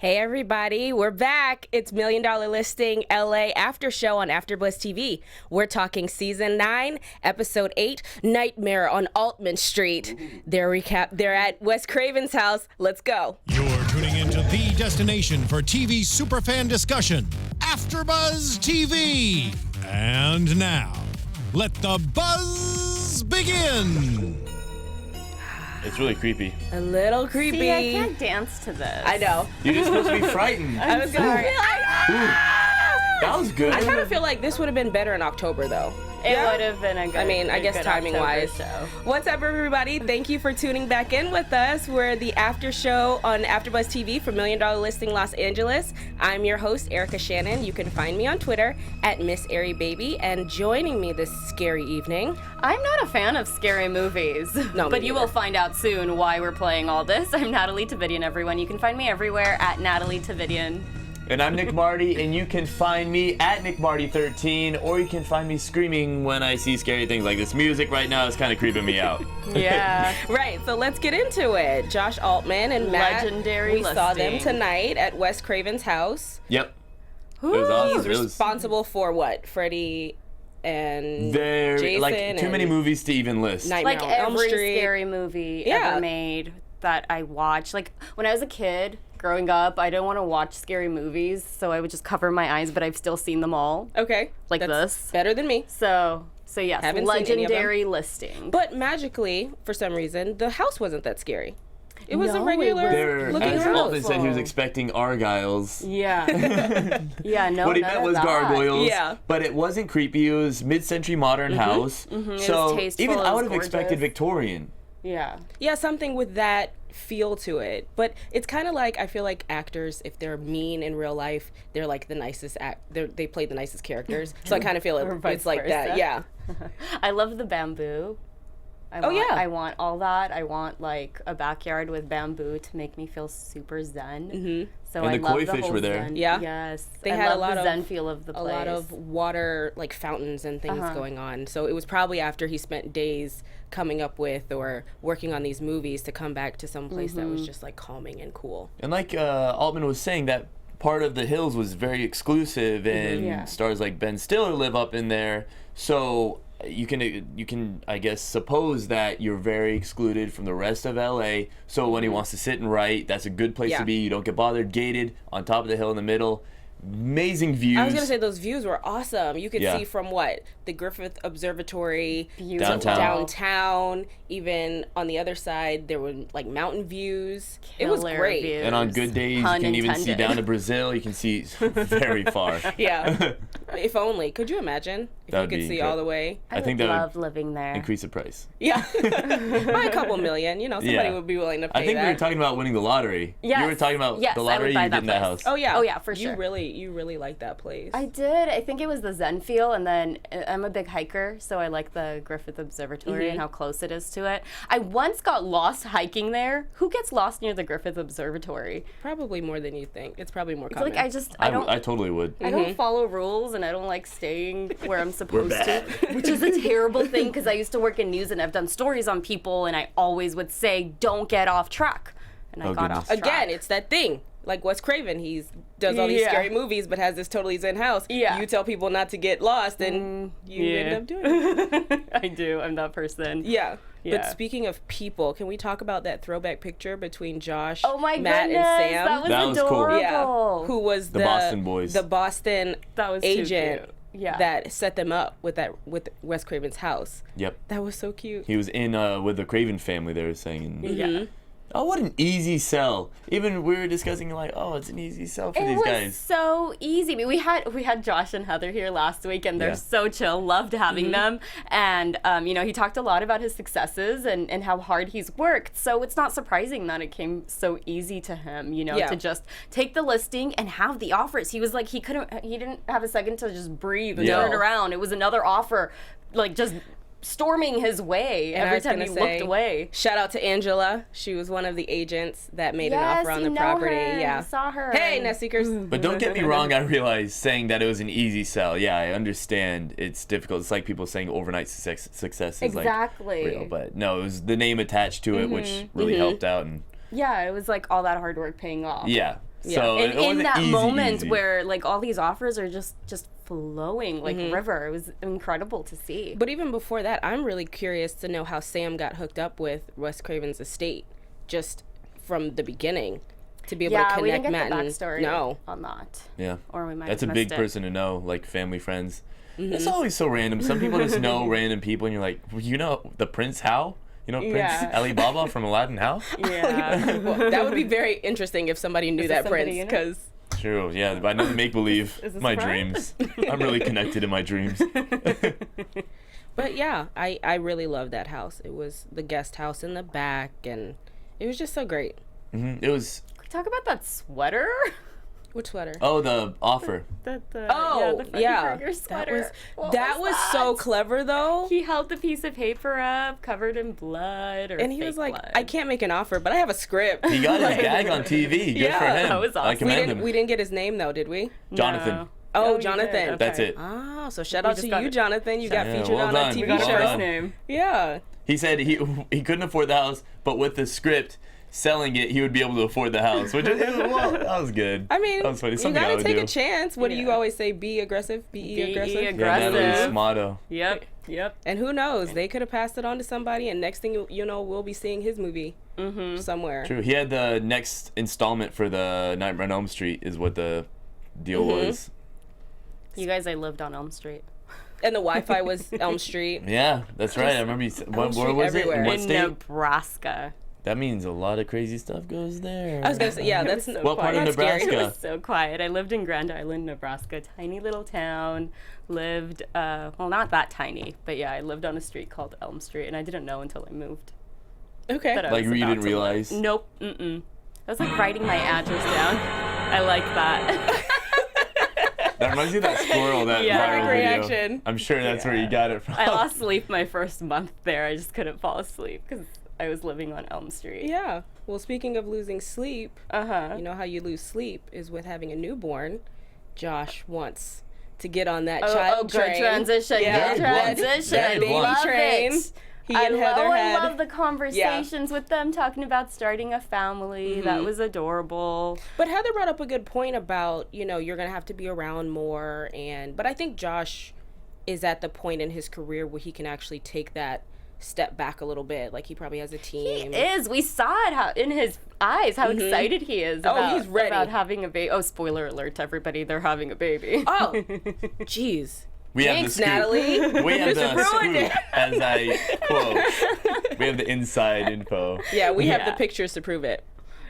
Hey everybody, we're back. It's $1 Million Listing LA After Show on AFTERBUZZ TV. We're talking Season 9, Episode 8, Nightmare on Altman Street. They're at Wes Craven's house. Let's go. You're tuning into the destination for TV superfan discussion, AFTERBUZZ TV. And now, let the buzz begin. It's really creepy. A little creepy. See, I can't dance to this. I know. You're just supposed to be frightened. I was sorry. That was good. I kind of feel like this would have been better in October, though. It would have been a good. I mean, I guess timing-wise. What's up, everybody? Thank you for tuning back in with us. We're the after show on AFTERBUZZ TV for $1 Million Listing Los Angeles. I'm your host, Erica Shannon. You can find me on Twitter at Miss Airy Baby. And joining me this scary evening, I'm not a fan of scary movies. No, but you will find out soon why we're playing all this. I'm Nataly Tividean, everyone. You can find me everywhere at Nataly Tividean. And I'm Nick Mardi, and you can find me at Nick Mardi 13, or you can find me screaming when I see scary things like this music right now is kind of creeping me out. Yeah. Right, so let's get into it. Josh Altman and Matt, Legendary we saw them listing. tonight at Wes Craven's house. Yep. It was awesome. He's responsible for what? Freddie and They're Jason like too many and movies to even list. Nightmare Like on Elm every Street. scary movie Yeah. ever made that I watched. Like when I was a kid growing up, I didn't want to watch scary movies, so I would just cover my eyes, but I've still seen them all. Okay. Like That's this. better than me. So yes, Haven't seen any of them. legendary listing. But magically, for some reason, the house wasn't that scary. It was a No, it regular was- looking As house. Altman said, he was expecting Argyles. Yeah. Yeah, no, What he none meant of was that. gargoyles. Yeah. But it wasn't creepy. It was mid-century modern house. It was So tasteful, even it I was would have expected gorgeous. Victorian. Yeah. Yeah, something with that feel to it. But it's kind of like, I feel like actors, if they're mean in real life, they're like the nicest they play the nicest characters. So I kind of feel Or vice it's like that. versa. Yeah. I love the bamboo. I want all that. I want like a backyard with bamboo to make me feel super zen. Mm-hmm. So And I the love koi the fish whole were there. Zen. Yeah. Yes. They I had love a lot the of zen feel of the a place. lot of water, like fountains and things going on. So it was probably after he spent days coming up with or working on these movies to come back to some place that was just like calming and cool. And like Altman was saying, that part of the hills was very exclusive, and Yeah. stars like Ben Stiller live up in there. So you can I guess suppose that you're very excluded from the rest of LA. So when he wants to sit and write, that's a good place Yeah. to be. You don't get bothered. Gated on top of the hill in the middle. Amazing views. I was gonna say those views were awesome. You could Yeah. see from the Griffith Observatory Beautiful. Downtown. Even on the other side there were like mountain views. It was Killer great. views. And on good days, Pun you can even see intended. down to Brazil. You can see very far. Yeah. If only. Could you imagine if That you would could be see all the way? I think would that love living there. would increase the price. Yeah. By a couple million, somebody Yeah. would be willing to pay I think that. we were talking about winning the lottery. Yes. You were talking about Yes, the I lottery would buy you did in that that place. house. Oh yeah. Oh, yeah, for sure. You really like that place. I did. I think it was the Zen feel, and then I'm a big hiker, so I like the Griffith Observatory and how close it is to it. I once got lost hiking there. Who gets lost near the Griffith Observatory? Probably more than you think. It's probably more I feel common. like I don't. I totally would. I don't follow rules, and I don't like staying where I'm supposed bad. to, which is a terrible thing because I used to work in news and I've done stories on people, and I always would say, "Don't get off track," and I Oh, got goodness. off track. Again, it's that thing. Like Wes Craven, does all these Yeah. scary movies, but has this totally zen house. Yeah. You tell people not to get lost, and you yeah. end up doing it. I do. I'm that person. Yeah. Yeah. But speaking of people, can we talk about that throwback picture between Josh, Oh my Matt, goodness, and Sam? that was That was cool. adorable. Yeah. Who was The Boston boys. The Boston That was too agent cute. Yeah. that set them up with Wes Craven's house. Yep. That was so cute. He was in with the Craven family, they were saying. Yeah. Oh, what an easy sell. Even we were discussing like, oh, it's an easy sell for It these was guys. so easy. I mean, we had Josh and Heather here last week, and they're Yeah. so chill. Loved having them. And he talked a lot about his successes and how hard he's worked. So it's not surprising that it came so easy to him, Yeah. to just take the listing and have the offers. He was like, he didn't have a second to just breathe and Yeah. turn around. It was another offer, like just storming his way And I every was time gonna he say, looked away. Shout out to Angela. She was one of the agents that made an Yes, offer on you the know property. her. Yeah. I saw her. Hey, nest seekers. But don't get me wrong, I realize saying that it was an easy sell. Yeah, I understand it's difficult. It's like people saying overnight success is Exactly. like real. But no, it was the name attached to it, which really helped out. And Yeah, it was like all that hard work paying off. yeah. So And it in wasn't that easy, moment easy. where like all these offers are just flowing like river, it was incredible to see. But even before that, I'm really curious to know how Sam got hooked up with Wes Craven's estate, just from the beginning, to be able to connect we didn't get Matt the and backstory on that. Yeah. Or we might That's a have big missed it. person to know, like family, friends. It's always so random. Some people just know random people, and you're like, well, you know the Prince how? You know Prince Yeah. Ali Baba from Aladdin how? Yeah. Well, that would be very interesting if somebody knew Is that this somebody Prince, you know? because True, yeah. But I know make believe Is this my Brian? dreams. I'm really connected in my dreams. but yeah, I really loved that house. It was the guest house in the back, and it was just so great. It was. Can we talk about that sweater? Which sweater? Oh, the offer. The Freddy Krueger sweater. That was so clever though. He held the piece of paper up, covered in blood, or And he fake was like, blood. I can't make an offer, but I have a script. He got his gag on TV. Good Yeah, for him. that was I awesome. we commend him. didn't get his name though, did we? Jonathan. No. Oh, you Jonathan. did, okay. That's it. Ah, so shout We out just to got you, it. Jonathan. You got Yeah, featured well on done. a We TV got Got it his show. done. name. Yeah. He said he couldn't afford the house, but with the script, selling it, he would be able to afford the house. Which well, that was good. I mean, that was funny. you Something I gotta would take do. a chance. What do you Yeah. always say? Be aggressive. Be aggressive. Yeah, aggressive. Natalie's motto. Yep. And who knows? They could have passed it on to somebody, and next thing you know, we'll be seeing his movie somewhere. True. He had the next installment for the Nightmare on Elm Street is what the deal was. You guys, I lived on Elm Street. And the Wi-Fi was Elm Street. Yeah, that's right. I remember you said, where Street was everywhere. it? In what In state? Nebraska. That means a lot of crazy stuff goes there. I was gonna say, yeah, that's so What part of that's scary. Nebraska? It was so quiet. I lived in Grand Island, Nebraska, tiny little town. Lived, well, not that tiny, but yeah, I lived on a street called Elm Street, and I didn't know until I moved. Okay. that I Like was you about didn't to live. realize? Nope. I was like writing my address down. I like that. That reminds me of that squirrel, that Yeah. viral Perfect video. reaction. I'm sure that's where you got it from. I lost sleep my first month there. I just couldn't fall asleep because I was living on Elm Street. Yeah. Well, speaking of losing sleep, Uh-huh. you know how you lose sleep is with having a newborn. Josh wants to get on that Oh, child good train. transition. Yeah. Good Very blunt. transition. Very Baby blunt. Love train. it. He and Heather I had. love the conversations with them talking about starting a family. That was adorable. But Heather brought up a good point about, you know, you're going to have to be around more. But I think Josh is at the point in his career where he can actually take that step back a little bit. Like he probably has a team. He is. We saw it in his eyes how excited he is about, he's ready. about having a baby. Oh, spoiler alert to everybody. They're having a baby. Oh, jeez. We Thanks, have the scoop. Natalie. We have the ruined scoop, as I quote. We have the inside info. Yeah, we have the Yeah. pictures to prove it.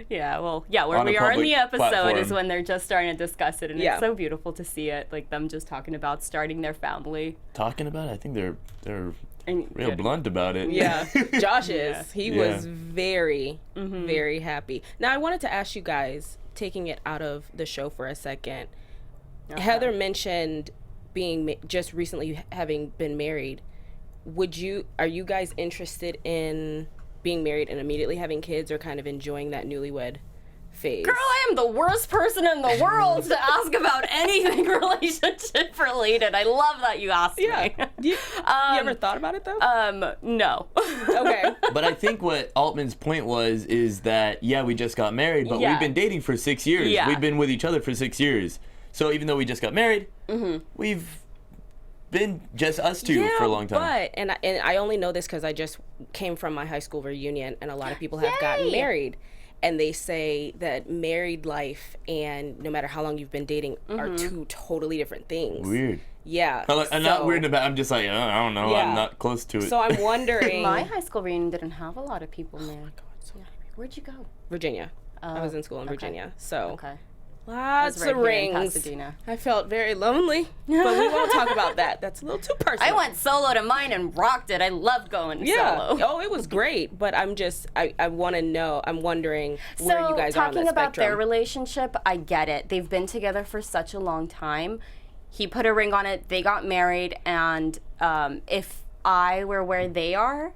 Yeah, well, yeah, where On a we are in public the episode platform. is when they're just starting to discuss it, and Yeah. it's so beautiful to see it, like them just talking about starting their family. Talking about it, I think they're And real good. blunt about it. Yeah, Josh Yeah. is. He Yeah. was very, very happy. Now, I wanted to ask you guys, taking it out of the show for a second. Heather mentioned being just recently having been married. Are you guys interested in being married and immediately having kids, or kind of enjoying that newlywed phase? Girl, I am the worst person in the world to ask about anything relationship related. I love that you asked Yeah. me. You ever thought about it though? No. Okay. But I think what Altman's point is that, yeah, we just got married, but Yeah. we've been dating for 6 years. Yeah. We've been with each other for 6 years. So even though we just got married, we've been just us two for a long time. But and I only know this because I just came from my high school reunion, and a lot of people have gotten Yay! married, and they say that married life and no matter how long you've been dating are two totally different things. Weird. Yeah. I'm not weird about. I'm just like, I don't know. Yeah. I'm not close to it. So I'm wondering. My high school reunion didn't have a lot of people married. Where'd you go? Virginia. I was in school in okay. Virginia, so Okay. lots right of here in rings. Pasadena. I felt very lonely, but we won't talk about that. That's a little too personal. I went solo to mine and rocked it. I loved going Yeah. solo. Oh, it was great. But I want to know. I'm wondering where you guys are on talking that about their spectrum. relationship, I get it. They've been together for such a long time. He put a ring on it. They got married, and if I were where they are,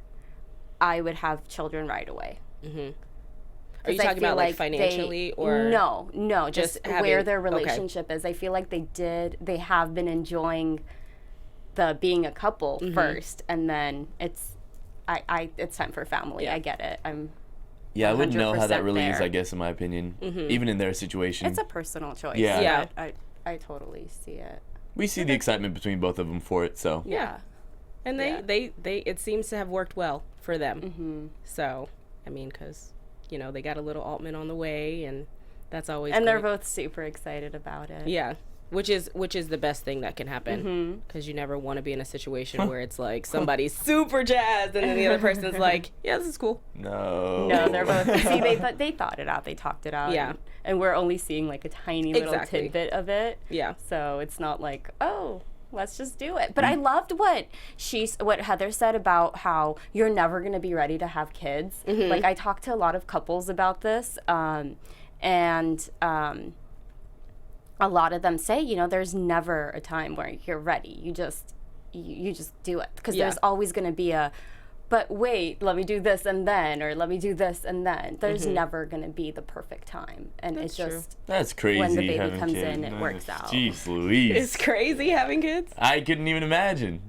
I would have children right away. Are you talking about like financially or no, just having- where their okay. relationship is. I feel like they have been enjoying the being a couple first, and then it's time for family. Yeah. I get it. Yeah, I wouldn't know how that 100% really is, there. I guess, in my opinion. Even in their situation. It's a personal choice. Yeah. but I totally see it. We see the excitement between both of them for it, so. Yeah. And they it seems to have worked well for them. So, I mean, because, you know, they got a little Altman on the way, and that's always And they're great. both super excited about it. Yeah. Which is the best thing that can happen, because you never want to be in a situation where it's like somebody's super jazzed and then the other person's like, yeah, this is cool. No. No, they're both. See, they thought it out. They talked it out. Yeah. And we're only seeing like a tiny little Exactly. tidbit of it. Yeah. So it's not like, oh, let's just do it. But I loved what Heather said about how you're never going to be ready to have kids. Like, I talked to a lot of couples about this, and a lot of them say, you know, there's never a time where you're ready. You just do it, because there's always going to be a, but wait, let me do this and then, or let me do this and then. There's never going to be the perfect time, and That's it's just That's crazy. when the baby having comes kids. in, it works out. Jeez Louise. It's crazy having kids. I couldn't even imagine.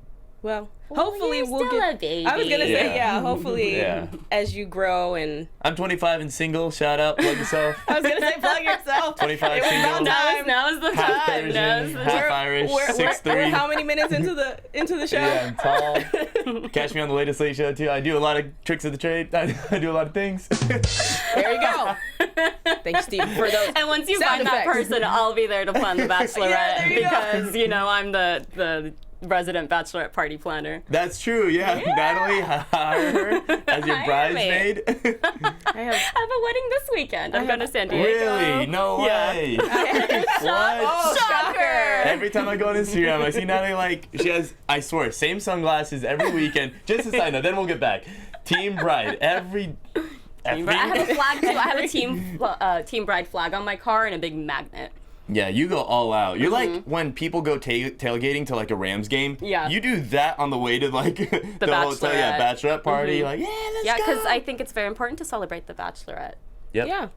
Well, hopefully you're we'll still get. a baby. I was gonna say, Yeah. hopefully Yeah. as you grow, and I'm 25 and single. Shout out, plug yourself. I was gonna say plug yourself. 25 It was single. about time. Now's the Half time. Now's Persian, the half time. Irish, We're 6'3". how many minutes into the show? Yeah, I'm tall. Catch me on the latest late show too. I do a lot of tricks of the trade. I do a lot of things. There you go. Thanks, Steve, for those. And once you sound find that effects. person, I'll be there to plan the bachelorette, there you go. because you know I'm the resident bachelorette party planner. That's true. Yeah, Nataly, hire her as your Hire me. bridesmaid. I have, I have a wedding this weekend. I'm going to San Diego. Really? No Yeah. way. What? oh, Shocker! Every time I go on Instagram, I see Natalie, like, she has, I swear, same sunglasses every weekend. Just a side note, then we'll get back. Team Bride, every I have a flag too. I have a team bride flag on my car and a big magnet. Yeah, you go all out. You're like when people go tailgating to like a Rams game. Yeah. You do that on the way to like the hotel, yeah, bachelorette party. Like, yeah, let's Yeah, go. because I think it's very important to celebrate the bachelorette. Yep. yeah,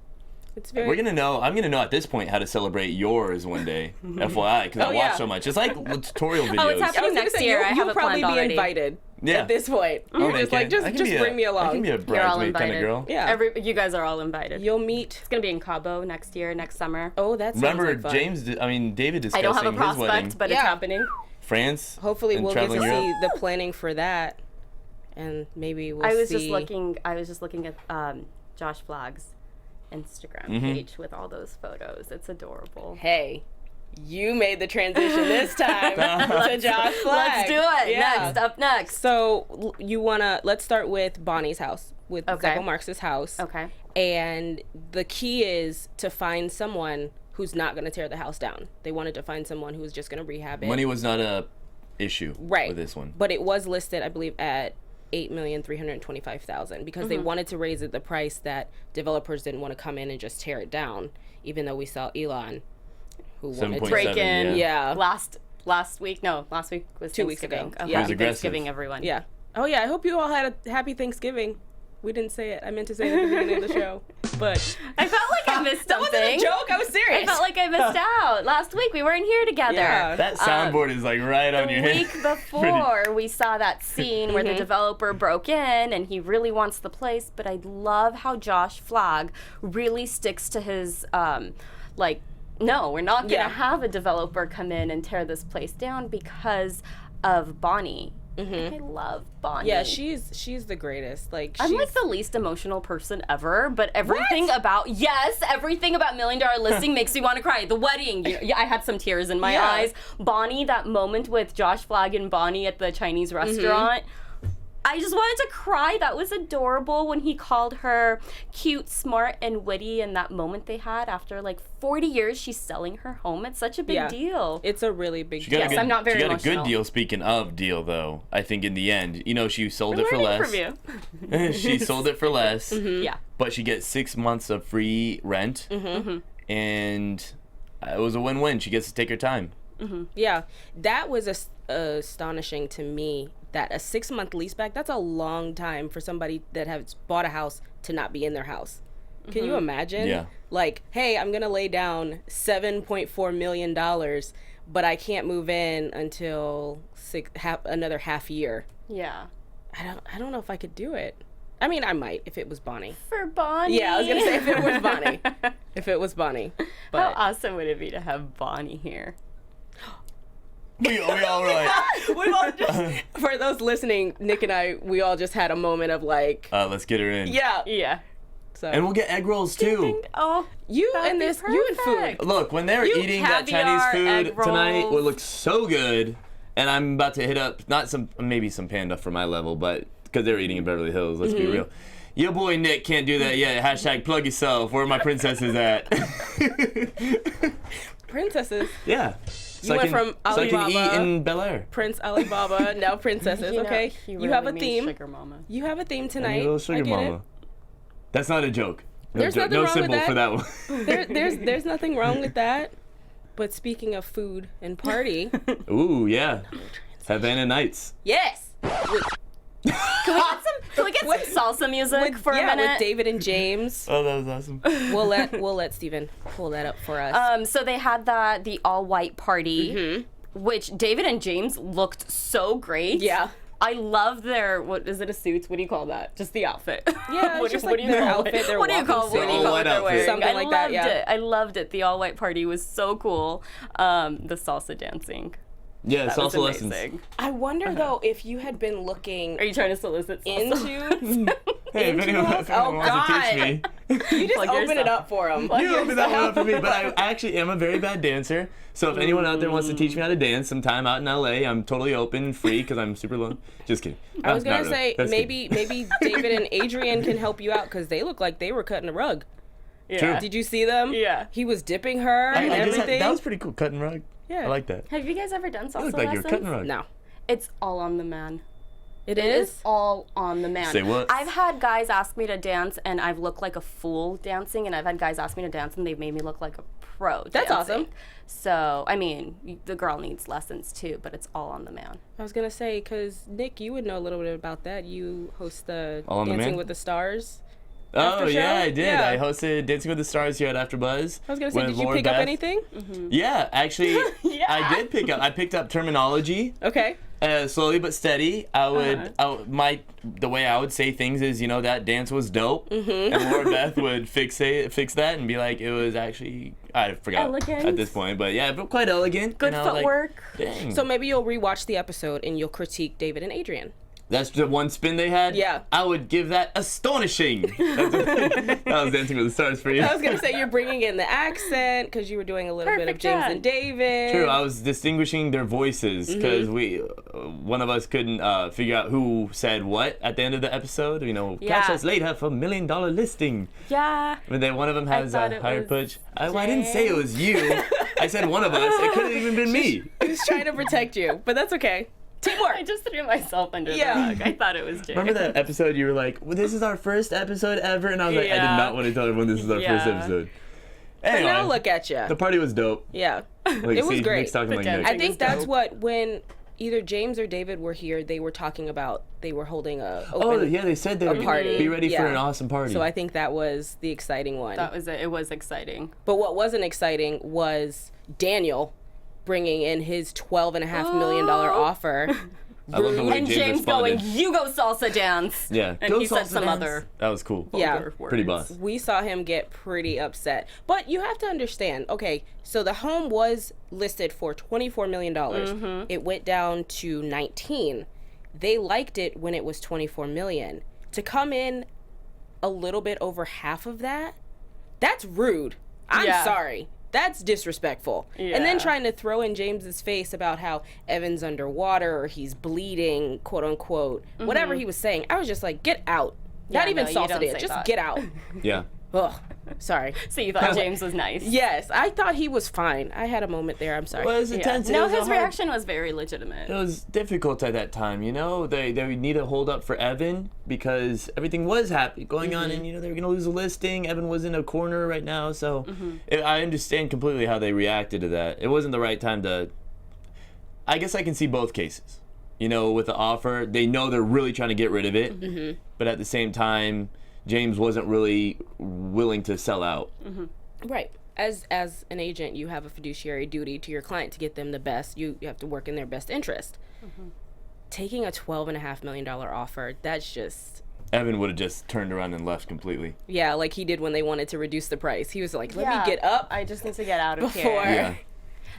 it's very. We're gonna know. I'm gonna know at this point how to celebrate yours one day. FYI, because I watch yeah. so much. It's like tutorial videos. Oh, it's I was happening gonna next say, year. I have you'll it probably planned be already. invited. Yeah. At this point, you're just like, just bring me along. I can be a You're all bridesmaid kind of invited. girl. Yeah. You guys are all invited. You'll meet. It's gonna be in Cabo next summer. Oh, that sounds Remember, like fun. David discussing I don't have a his prospect, wedding. but it's Yeah. happening. France. Hopefully, and we'll get to traveling see Europe. the planning for that, and maybe we'll I was see. just looking at Josh Flagg's Instagram page with all those photos. It's adorable. Hey, you made the transition this time to Josh Flag. Let's do it. Yeah. Up next. So let's start with Bonnie's house, with Okay. Zeppo Marx's house. Okay. And the key is to find someone who's not going to tear the house down. They wanted to find someone who was just going to rehab it. Money was not a issue right. with this one. But it was listed, I believe, at $8,325,000 because they wanted to raise it the price that developers didn't want to come in and just tear it down, even though we saw Elon, who wanted to 7.7, Break in. Yeah. Last week was 2 weeks ago. Thanksgiving. Yeah. Okay. It was Happy aggressive. Thanksgiving, everyone. Yeah. Oh, yeah. I hope you all had a happy Thanksgiving. We didn't say it. I meant to say it at the beginning of the show. But I felt like I missed that wasn't something. a joke. I was serious. I felt like I missed out. Last week we weren't here together. Yeah. That soundboard is like right on your The head. week before, we saw that scene where the developer broke in and he really wants the place, but I love how Josh Flagg really sticks to his, no, we're not going to have a developer come in and tear this place down because of Bonnie. I love Bonnie. Yeah, she's the greatest. Like, I'm she's, like the least emotional person ever, but everything about $1 Million Listing makes me want to cry. The wedding, I had some tears in my Yeah. eyes. Bonnie, that moment with Josh Flagg and Bonnie at the Chinese restaurant. I just wanted to cry. That was adorable when he called her cute, smart, and witty, and that moment they had after like 40 years, she's selling her home. It's such a big deal. It's a really big She deal. got a good, I'm not very she got a emotional. good deal. Speaking of deal, though, I think in the end, she sold it for Learning less. from you. She sold it for less. Yeah. But she gets 6 months of free rent, and it was a win-win. She gets to take her time. Yeah, that was astonishing to me. That a 6-month lease back, that's a long time for somebody that has bought a house to not be in their house. Can you imagine? Yeah. Like, hey, I'm going to lay down $7.4 million, but I can't move in until another half year. Yeah. I don't know if I could do it. I mean, I might if it was Bonnie. For Bonnie. Yeah, I was gonna say if it was Bonnie. If it was Bonnie. But How awesome would it be to have Bonnie here? We all right. we all just, for those listening, Nick and I, we all just had a moment of like, Let's get her in. yeah. Yeah. So And we'll get egg rolls too. Oh, you that'd and be this, you and perfect. food. Look, when they were You eating that Chinese caviar, food egg tonight, rolls. it looked so good. And I'm about to hit up maybe some panda for my level, but because they're eating in Beverly Hills, let's be real. Your boy Nick can't do that yet. Hashtag plug yourself. Where are my princesses at? Princesses. Yeah. You went from so I can Alibaba, eat in Bel Air. Prince Alibaba, now princesses. You know, Okay, he you really have a means theme. Sugar mama. You have a theme And tonight. your little sugar I get mama. That's not a joke. No, There's nothing no wrong with symbol that. for that one. it. There's nothing wrong with that. But speaking of food and party, Ooh, yeah. Havana Nights. yes. Can we get some salsa music for a minute? with David and James. Oh, that was awesome. We'll let Steven pull that up for us. So they had the all white party, which David and James looked so great. Yeah. I love their, what is it, a suit? What do you call that? Just the outfit. Yeah, it's just like their outfit, their what do you walking call suit. what do you All call white what they're outfit. wearing? Something I like loved that, yeah. it. I loved it. The all white party was so cool. The salsa dancing. Yeah, That salsa was lessons. amazing. I wonder though if you had been looking Are you trying to solicit salsa? into Hey, if anyone wants to teach me. you just Plug open it yourself. up for them. You open that one up for me, but I actually am a very bad dancer. So if anyone out there wants to teach me how to dance sometime out in LA, I'm totally open and free because I'm super low. Just kidding. I was gonna Not really. say That's kidding. maybe David and Adrian can help you out because they look like they were cutting a rug. Yeah. Did you see them? Yeah. He was dipping her and I just had- everything. that was pretty cool. Cutting rug. Yeah. I like that. Have you guys ever done salsa You look like you were lessons? cutting rug. No, It's all on the man. it It is. is all on the man. Say what? I've had guys ask me to dance, and I've looked like a fool dancing, and I've had guys ask me to dance, and they've made me look like a pro. That's dancing. awesome. So, I mean, the girl needs lessons too, but it's all on the man. I was gonna say because Nick, you would know a little bit about that. You host the All on the Dancing Man? with the Stars. Oh After yeah, show? I did. Yeah. I hosted Dancing with the Stars here at AfterBuzz. I was gonna say, with did you Laura pick up Beth. anything? Yeah, actually, Yeah. I did pick up. I picked up terminology. Okay. Slowly but steady, the way I would say things is, that dance was dope, and Laura Beth would fix that and be like, it was actually, I forgot Elegant. at this point, but yeah, but quite elegant. Good and I was like, footwork. dang. So maybe you'll rewatch the episode and you'll critique David and Adrian. That's the one spin they had. Yeah. I would give that astonishing. That was Dancing with the Stars for you. I was gonna say you're bringing in the accent because you were doing a little bit of Perfect James job. and David. True, I was distinguishing their voices because one of us couldn't figure out who said what at the end of the episode. Catch Yeah. us later for $1 Million listing. Yeah. But then one of them has thought a it higher was pitch. I didn't say it was you. I said one of us. It could have even been me. He's trying to protect you, but that's okay. Teamwork. I just threw myself under Yeah. the rug. I thought it was Jay. Remember that episode you were like, well, this is our first episode ever? And I was like, I did Yeah. not want to tell everyone this is our first Yeah. episode. But Anyway, now look at you. the party was dope. Yeah. Like, It was see, great. Nick's talking The like dancing Nick. I think was that's dope. what when either James or David were here, they were talking about they were holding a Oh, open yeah, they said they were party. be ready for Yeah. an awesome party. So I think that was the exciting one. That was it. It was exciting. But what wasn't exciting was bringing in his $12.5 million offer. I love the way And James James responded. going, you go salsa dance. Yeah, And go he said salsa some dance. other That was cool. Yeah. vulgar words. Pretty boss. We saw him get pretty upset. But you have to understand, okay, so the home was listed for $24 million. It went down to 19. They liked it when it was 24 million. To come in a little bit over half of that, that's rude. I'm Yeah. sorry. That's disrespectful. And then Yeah. trying to throw in James's face about how Evan's underwater or he's bleeding, quote unquote, whatever he was saying. I was just like, get out. Yeah, Not even no, you salsa don't dance. say Just that. get out. Yeah. Ugh. Sorry. So you thought James was nice. Yes, I thought he was fine. I had a moment there. I'm sorry. Well, it was Yeah. intense. It No, was a his hard- reaction was very legitimate. It was difficult at that time, They need to hold up for Evan because everything was going on, and they were gonna lose a listing. Evan was in a corner right now, so I understand completely how they reacted to that. It wasn't the right time to. I guess I can see both cases. With the offer, they know they're really trying to get rid of it, but at the same time, James wasn't really willing to sell out. Right. As an agent, you have a fiduciary duty to your client to get them the best. You have to work in their best interest. Taking a $12.5 million offer, that's just Evan would have just turned around and left completely. Yeah, like he did when they wanted to reduce the price. He was like, let me get up I just need to get out of before. here. Yeah.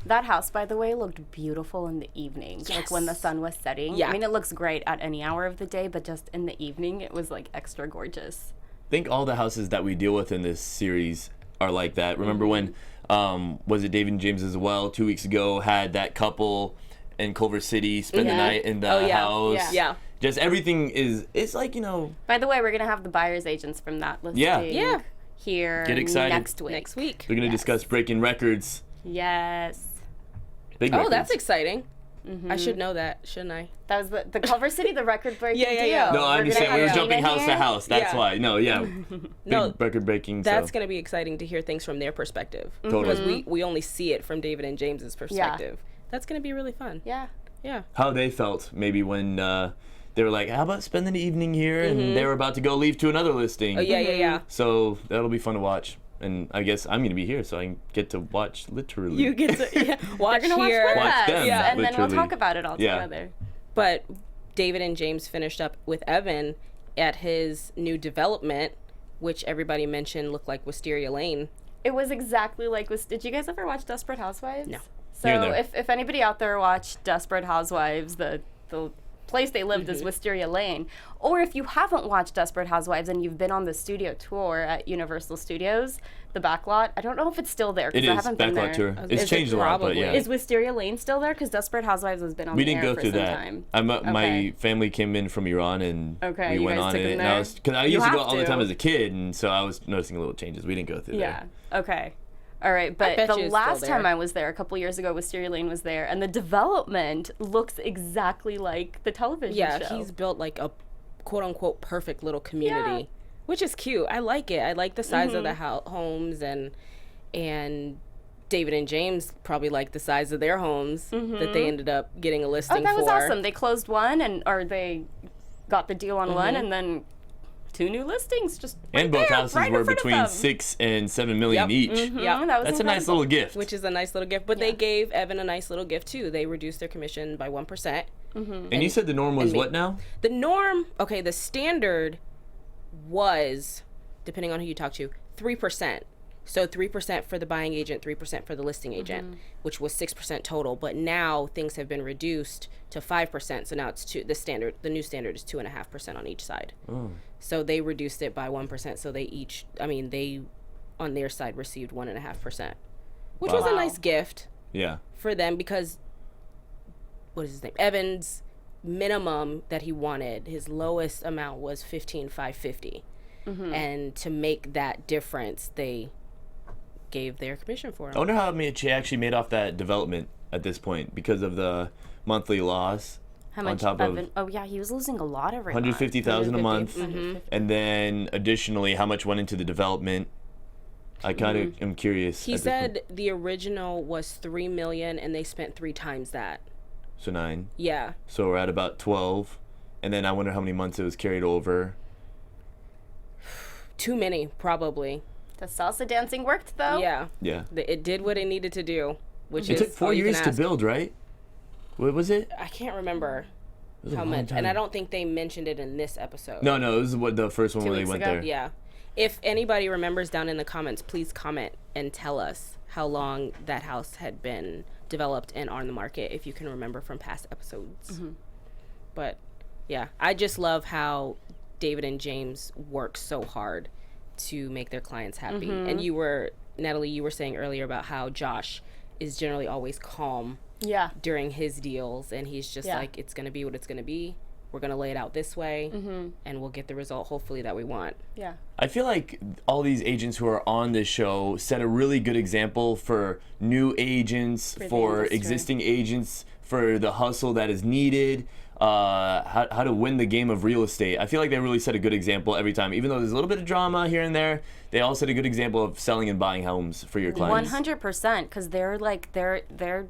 That house, by the way, looked beautiful in the evening, like when the sun was setting. Yeah. I mean, it looks great at any hour of the day, but just in the evening, it was like extra gorgeous. I think all the houses that we deal with in this series are like that. Remember when, was it David and James as well, 2 weeks ago, had that couple in Culver City spend the night in the house? Yeah. Just everything it's like, you know. By the way, we're going to have the buyer's agents from that listing Yeah. here Get excited. next week. Next week. We're going to discuss breaking records. Yes. Big Oh, records. that's exciting. I should know that, shouldn't I? That was the Culver City, the record-breaking Yeah. deal. No, I We're gonna understand. We were have jumping Gina house to here. house. That's Yeah. why. No, yeah. No, Big record breaking. That's So. going to be exciting to hear things from their perspective. Totally. Because we only see it from David and James's perspective. That's going to be really fun. Yeah. Yeah. How they felt maybe when they were like, how about spending the evening here? And they were about to go leave to another listing. Oh, yeah. So that'll be fun to watch. And I guess I'm going to be here, so I can get to watch literally. You get to watch They're gonna here. watch with Watch us, them, and then we'll literally. talk about it all Yeah. together. But David and James finished up with Evan at his new development, which everybody mentioned looked like Wisteria Lane. It was exactly like did you guys ever watch Desperate Housewives? No. Here and So there. if anybody out there watched Desperate Housewives, the place they lived is Wisteria Lane. Or if you haven't watched Desperate Housewives and you've been on the studio tour at Universal Studios, the backlot, I don't know if it's still there It because I is haven't been there. backlot tour. Is It's it changed a lot, but probably? yeah. Is Wisteria Lane still there? Because Desperate Housewives has been on We the didn't air go for through some that. time. My family came in from Iran and Okay, we you went guys on took it. them And there? because I You used to go have all the to. time as a kid, and so I was noticing little changes. We didn't go through Yeah. there. Okay. All right, but bet the you it's last still time there. I was there, a couple years ago, Wisteria Lane was there, and the development looks exactly like the television Yeah, show. he's built like a quote unquote perfect little community, which is cute. I like it. I like the size of the homes and David and James probably like the size of their homes that they ended up getting a listing Oh, that was for. awesome. They closed one, or they got the deal on one, and then 2 new listings just right And both there, houses right in were front of between them. 6 and 7 million Yep. each. Yep. That was That's a nice incredible. little gift. Which is a nice little gift. But they gave Evan a nice little gift too. They reduced their commission by 1%. And you said the norm was me. what now? The norm, okay, the standard was, depending on who you talk to, 3%. So 3% for the buying agent, 3% for the listing agent, which was 6% total. But now things have been reduced to 5%. So now it's the new standard is 2.5% on each side. Oh. So they reduced it by 1%. So they on their side received 1.5%, which was a Wow. nice gift Yeah. for them because what is his name? Evan's minimum that he wanted, his lowest amount was $15,550, and to make that difference, they gave their commission for him. I wonder how much he actually made off that development at this point because of the monthly loss. How on much top of Evan? Oh yeah, he was losing a lot every month. 150,000 a month, 150. and then additionally, how much went into the development? I kind of am curious. He at this point. said the original was $3 million, and they spent 3 times that. So 9. Yeah, So we're at about 12, and then I wonder how many months it was carried over. too many probably. The salsa dancing worked though. Yeah, Yeah. it did what it needed to do, which It is took 4 all you can years to ask. build, right? What was it? I can't remember It was a how long much, time. and I don't think they mentioned it in this episode. No, it was what the first one 2 when they weeks went ago? there. Yeah. If anybody remembers down in the comments, please comment and tell us how long that house had been developed and on the market, if you can remember from past episodes. But yeah, I just love how David and James work so hard to make their clients happy. And Nataly, you were saying earlier about how Josh is generally always calm Yeah. during his deals, and he's just Yeah. like, it's going to be what it's going to be. We're going to lay it out this way, and we'll get the result, hopefully, that we want. Yeah. I feel like all these agents who are on this show set a really good example for new agents, the for industry. existing agents, for the hustle that is needed, how to win the game of real estate. I feel like they really set a good example every time. Even though there's a little bit of drama here and there, they all set a good example of selling and buying homes for your clients. 100%, because they're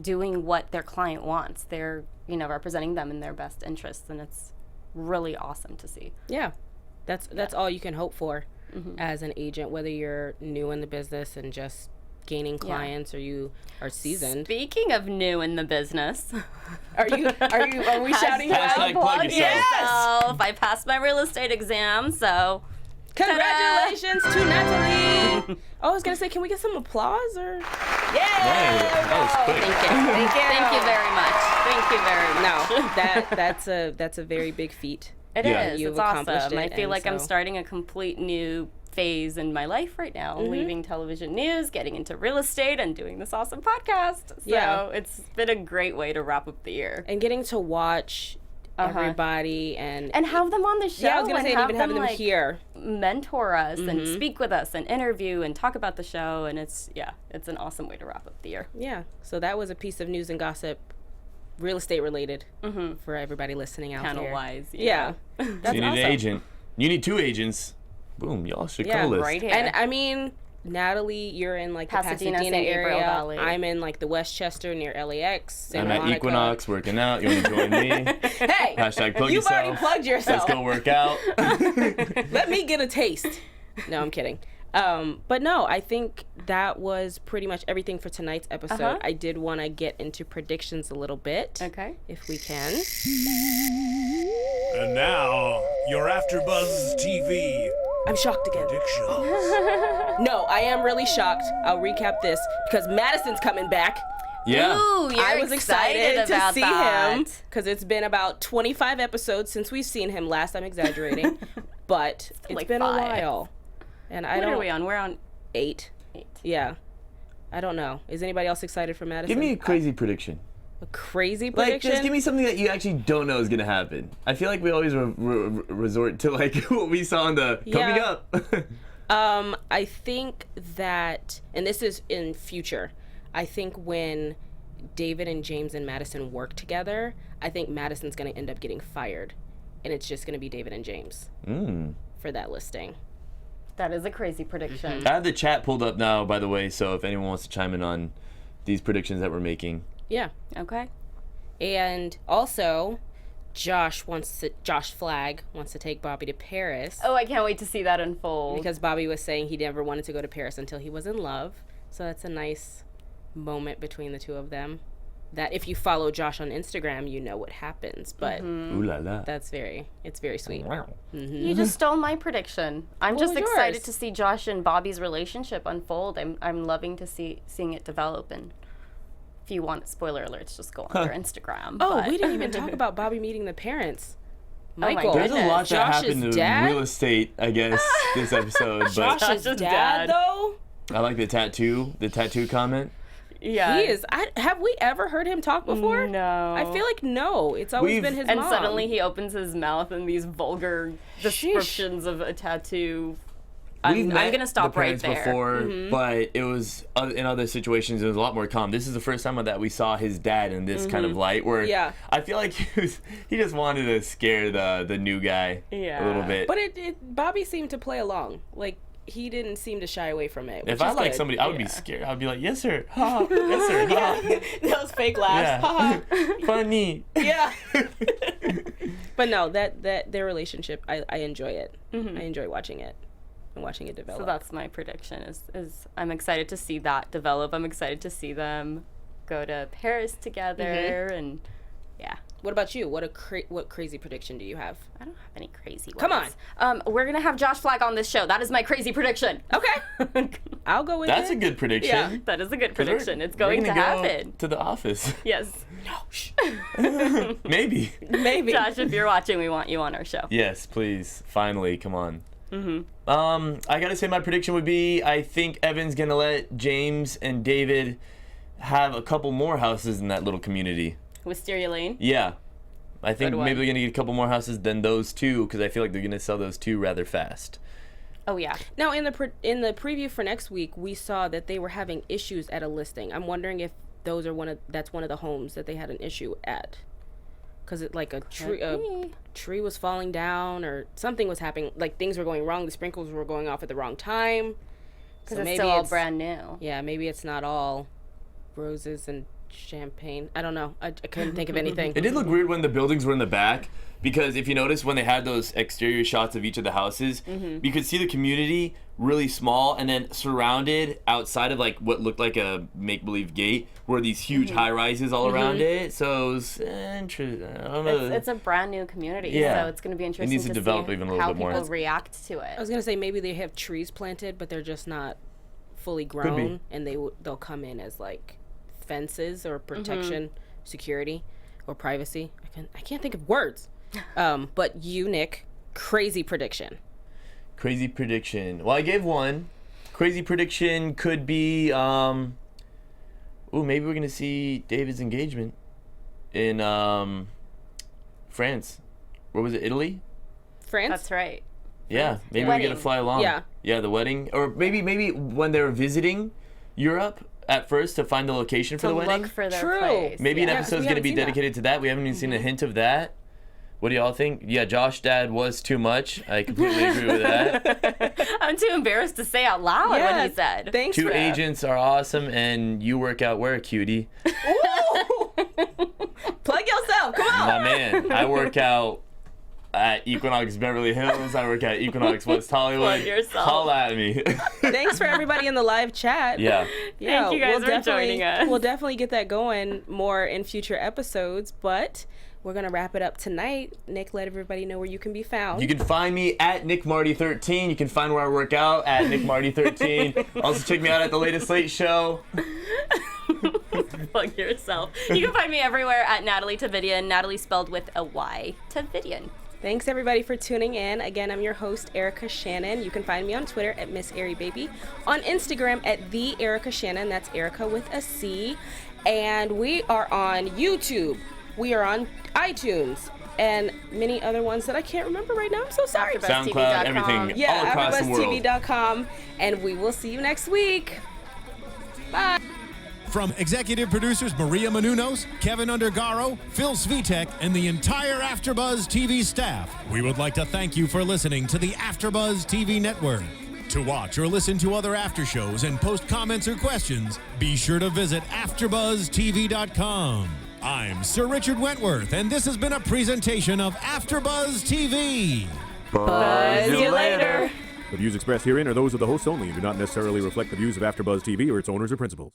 doing what their client wants. They're representing them in their best interests, and it's really awesome to see. Yeah, that's all you can hope for as an agent, whether you're new in the business and just gaining clients or you are seasoned. Speaking of new in the business, Are we shouting you out? Hashtag plug yourself. Yes! I passed my real estate exam, so Congratulations to Nataly. Oh, I was gonna say, can we get some applause or? Hey, that was quick. Thank you very much. No, that's a very big feat. It Yeah. is. You've It's accomplished awesome. it, I feel and like I'm so- starting a complete new phase in my life right now. Leaving television news, getting into real estate, and doing this awesome podcast. So Yeah. it's been a great way to wrap up the year. And getting to watch everybody and have them on the show. yeah, I was gonna say, and even having them like, here. mentor us and speak with us and interview and talk about the show, and it's an awesome way to wrap up the year. Yeah, so that was a piece of news and gossip, real estate related, for everybody listening out Panel there. wise, Yeah, So that's you need awesome. an agent. You need 2 agents. Boom, y'all should Yeah, co-list. right here. And I mean, Nataly, you're in like the Pasadena, Pasadena San Gabriel area. Valley. I'm in like the Westchester near LAX. Santa I'm at Monica. Equinox working out. You want to join me? Hey, Hashtag plug you've yourself. already plugged yourself. Let's go work out. Let me get a taste. No, I'm kidding. But no, I think that was pretty much everything for tonight's episode. I did want to get into predictions a little bit, Okay. if we can. And now, your AfterBuzz TV I'm shocked again. predictions. No, I am really shocked. I'll recap this because Madison's coming back. Yeah. Ooh, you're I was excited to about see that. him because it's been about 25 episodes since we've seen him last. I'm exaggerating, but it's like been 5. a while. And I What don't. are we on? We're on 8. 8. Yeah. I don't know. Is anybody else excited for Madison? Give me a crazy prediction. a crazy Like, prediction. just give me something that you actually don't know is gonna happen. I feel like we always resort to like what we saw in the coming Yeah. up. I think that, and this is in future, I think when David and James and Madison work together, I think Madison's going to end up getting fired. And it's just going to be David and James for that listing. That is a crazy prediction. I have the chat pulled up now, by the way, so if anyone wants to chime in on these predictions that we're making. Yeah. Okay. And also, Josh Flagg wants to take Bobby to Paris Oh, I can't wait to see that unfold. because Bobby was saying he never wanted to go to Paris until he was in love. So that's a nice moment between the two of them. That if you follow Josh on Instagram, you know what happens. But Ooh la la. it's very sweet. You just stole my prediction. I'm What just was excited yours? to see Josh and Bobby's relationship unfold. I'm loving to seeing it develop. And if you want spoiler alerts, just go on their Instagram. Oh, but- we didn't even talk about Bobby meeting the parents. my Michael. There's a lot that Josh's happened to dad? real estate, I guess, this episode. But Josh's Josh's dad, dad. though? I like the tattoo comment. Yeah. He is. Have we ever heard him talk before? No. I feel like no. It's always We've- been his And mom. suddenly he opens his mouth in these vulgar descriptions of a tattoo. I'm met gonna stop the right parents there. before, but it was in other situations it was a lot more calm. This is the first time that we saw his dad in this kind of light, where Yeah. I feel like he just wanted to scare the new guy a little Yeah. bit. But Bobby seemed to play along. Like, he didn't seem to shy away from it. If which I is like good. somebody, I would be scared. I'd be like, "Yes, sir. Ha, yes, sir. Ha. Those fake laughs. Haha. Yeah. Funny." Yeah. But no, that their relationship, I enjoy it. I enjoy watching it and watching it develop. So that's my prediction. Is I'm excited to see that develop. I'm excited to see them go to Paris together, and yeah. What about you? What crazy prediction do you have? I don't have any crazy ones. Come on. We're gonna have Josh Flagg on this show. That is my crazy prediction. Okay. I'll go with That's it. a good prediction. Yeah, that is a good 'Cause we're- prediction. It's we're going to gonna go happen. to the office. Yes. No, shh. Maybe. Maybe. Josh, if you're watching, we want you on our show. Yes, please. Finally, come on. I gotta say my prediction would be I think Evan's gonna let James and David have a couple more houses in that little community. Wisteria Lane. Yeah. I think Good one. maybe they're gonna get a couple more houses than those two because I feel like they're gonna sell those two rather fast. Oh yeah. Now, in the preview for next week, we saw that they were having issues at a listing. I'm wondering if those are that's one of the homes that they had an issue at, because it like a tree was falling down or something was happening. Like things were going wrong. The sprinklers were going off at the wrong time. Because it's still all brand new. Yeah, maybe it's not all roses and champagne. I don't know. I couldn't think of anything. It did look weird when the buildings were in the back, because if you notice when they had those exterior shots of each of the houses, you could see the community really small, and then surrounded outside of like what looked like a make-believe gate were these huge high-rises all around it. So it was interesting. I don't know. It's a brand new community, Yeah. so it's going to be interesting needs to develop see even a little how bit more. people react to I it. was gonna say maybe they have trees planted, but they're just not fully grown, and they'll come in as like fences or protection, security, or privacy. I can't think of words. But you, Nick, crazy prediction. Crazy prediction. Well, I gave one. Crazy prediction could be, maybe we're gonna see David's engagement in France. Where was it? Italy? France? That's right. Yeah, maybe we're Wedding. gonna fly along. Yeah, the wedding, or maybe when they were visiting Europe at first to find the location for To the wedding. look for their True. place. Maybe an Yeah, 'cause episode's we gonna haven't be seen that. dedicated to that. We haven't even seen a hint of that. What do y'all think? Yeah, Josh Dad was too much. I completely agree with that. I'm too embarrassed to say out loud what Yeah, he said. Thanks Two for that. agents are awesome, and you work out where, cutie? Plug yourself. Come on. My man, I work out at Equinox Beverly Hills. I work at Equinox West Hollywood. Plug yourself. Holla at me. Thanks for everybody in the live chat. Yeah. Yeah, Thank you guys for joining us. We'll definitely get that going more in future episodes, but we're going to wrap it up tonight. Nick, let everybody know where you can be found. You can find me at Nick Mardi 13. You can find where I work out at Nick Mardi 13. Also check me out at the latest Late Show. Plug yourself. You can find me everywhere at Nataly Tividean. Nataly spelled with a Y. Tividean. Thanks everybody for tuning in. Again, I'm your host, Erica Shannon. You can find me on Twitter at Miss Airy Baby, on Instagram at The Erica Shannon. That's Erica with a C. And we are on YouTube. We are on iTunes and many other ones that I can't remember right now. I'm so sorry. SoundCloud, everything, all across the world. AFTERBUZZTV.com. And we will see you next week. Bye. From executive producers Maria Menounos, Kevin Undergaro, Phil Svitek, and the entire AfterBuzz TV staff, we would like to thank you for listening to the AfterBuzz TV network. To watch or listen to other after shows and post comments or questions, be sure to visit AfterBuzzTV.com. I'm Sir Richard Wentworth, and this has been a presentation of AfterBuzz TV. Buzz you later. The views expressed herein are those of the hosts only and do not necessarily reflect the views of AfterBuzz TV or its owners or principals.